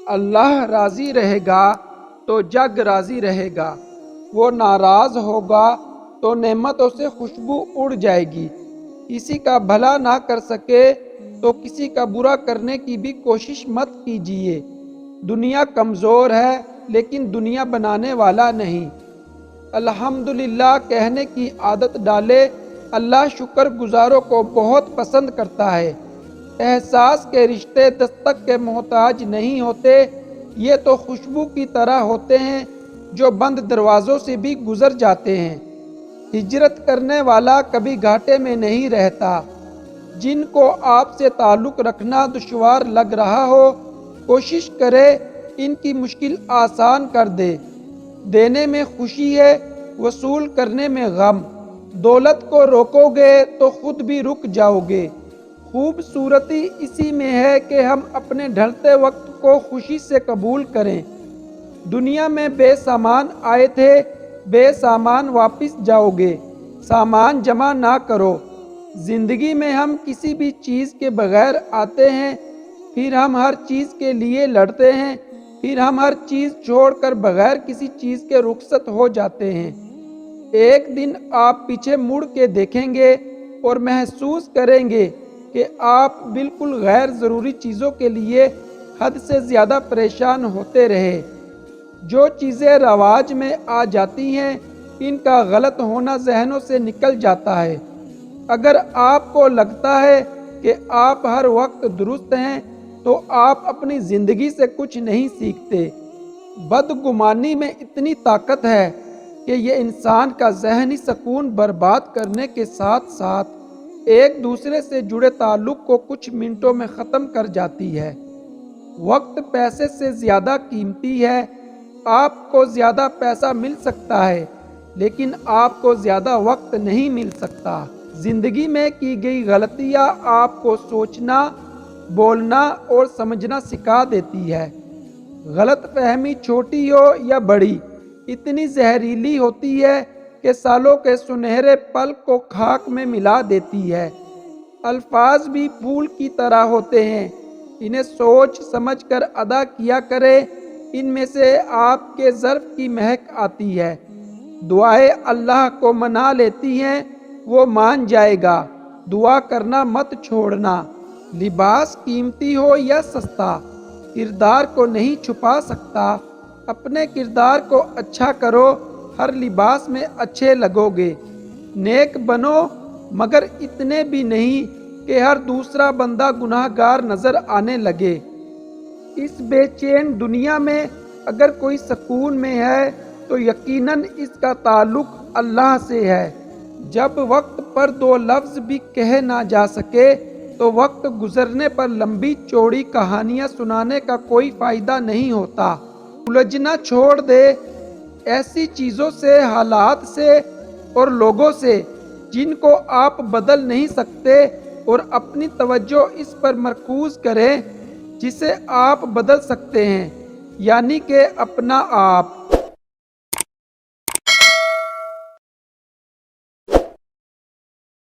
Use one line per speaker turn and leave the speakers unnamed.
اللہ راضی رہے گا تو جگ راضی رہے گا، وہ ناراض ہوگا تو نعمتوں سے خوشبو اڑ جائے گی۔ کسی کا بھلا نہ کر سکے تو کسی کا برا کرنے کی بھی کوشش مت کیجیے۔ دنیا کمزور ہے لیکن دنیا بنانے والا نہیں۔ الحمدللہ کہنے کی عادت ڈالے، اللہ شکر گزاروں کو بہت پسند کرتا ہے۔ احساس کے رشتے دستک کے محتاج نہیں ہوتے، یہ تو خوشبو کی طرح ہوتے ہیں جو بند دروازوں سے بھی گزر جاتے ہیں۔ ہجرت کرنے والا کبھی گھاٹے میں نہیں رہتا۔ جن کو آپ سے تعلق رکھنا دشوار لگ رہا ہو، کوشش کرے ان کی مشکل آسان کر دے۔ دینے میں خوشی ہے، وصول کرنے میں غم۔ دولت کو روکو گے تو خود بھی رک جاؤ گے۔ خوبصورتی اسی میں ہے کہ ہم اپنے ڈھلتے وقت کو خوشی سے قبول کریں۔ دنیا میں بے سامان آئے تھے، بے سامان واپس جاؤ گے۔ سامان جمع نہ کرو۔ زندگی میں ہم کسی بھی چیز کے بغیر آتے ہیں، پھر ہم ہر چیز کے لیے لڑتے ہیں، پھر ہم ہر چیز چھوڑ کر بغیر کسی چیز کے رخصت ہو جاتے ہیں۔ ایک دن آپ پیچھے مڑ کے دیکھیں گے اور محسوس کریں گے کہ آپ بالکل غیر ضروری چیزوں کے لیے حد سے زیادہ پریشان ہوتے رہے۔ جو چیزیں رواج میں آ جاتی ہیں، ان کا غلط ہونا ذہنوں سے نکل جاتا ہے۔ اگر آپ کو لگتا ہے کہ آپ ہر وقت درست ہیں تو آپ اپنی زندگی سے کچھ نہیں سیکھتے۔ بدگمانی میں اتنی طاقت ہے کہ یہ انسان کا ذہنی سکون برباد کرنے کے ساتھ ساتھ ایک دوسرے سے جڑے تعلق کو کچھ منٹوں میں ختم کر جاتی ہے۔ وقت پیسے سے زیادہ قیمتی ہے۔ آپ کو زیادہ پیسہ مل سکتا ہے لیکن آپ کو زیادہ وقت نہیں مل سکتا۔ زندگی میں کی گئی غلطیاں آپ کو سوچنا، بولنا اور سمجھنا سکھا دیتی ہے۔ غلط فہمی چھوٹی ہو یا بڑی، اتنی زہریلی ہوتی ہے کہ سالوں کے سنہرے پل کو خاک میں ملا دیتی ہے۔ الفاظ بھی پھول کی طرح ہوتے ہیں، انہیں سوچ سمجھ کر ادا کیا کرے، ان میں سے آپ کے ظرف کی مہک آتی ہے۔ دعائیں اللہ کو منا لیتی ہیں، وہ مان جائے گا۔ دعا کرنا مت چھوڑنا۔ لباس قیمتی ہو یا سستا، کردار کو نہیں چھپا سکتا۔ اپنے کردار کو اچھا کرو، ہر لباس میں اچھے لگو گے۔ نیک بنو مگر اتنے بھی نہیں کہ ہر دوسرا بندہ گناہ گار نظر آنے لگے۔ اس بے چین دنیا میں اگر کوئی سکون میں ہے تو یقیناً اس کا تعلق اللہ سے ہے۔ جب وقت پر دو لفظ بھی کہے نہ جا سکے تو وقت گزرنے پر لمبی چوڑی کہانیاں سنانے کا کوئی فائدہ نہیں ہوتا۔ الجھنا چھوڑ دے ایسی چیزوں سے، حالات سے اور لوگوں سے جن کو آپ بدل نہیں سکتے، اور اپنی توجہ اس پر مرکوز کریں جسے آپ بدل سکتے ہیں، یعنی کہ اپنا آپ۔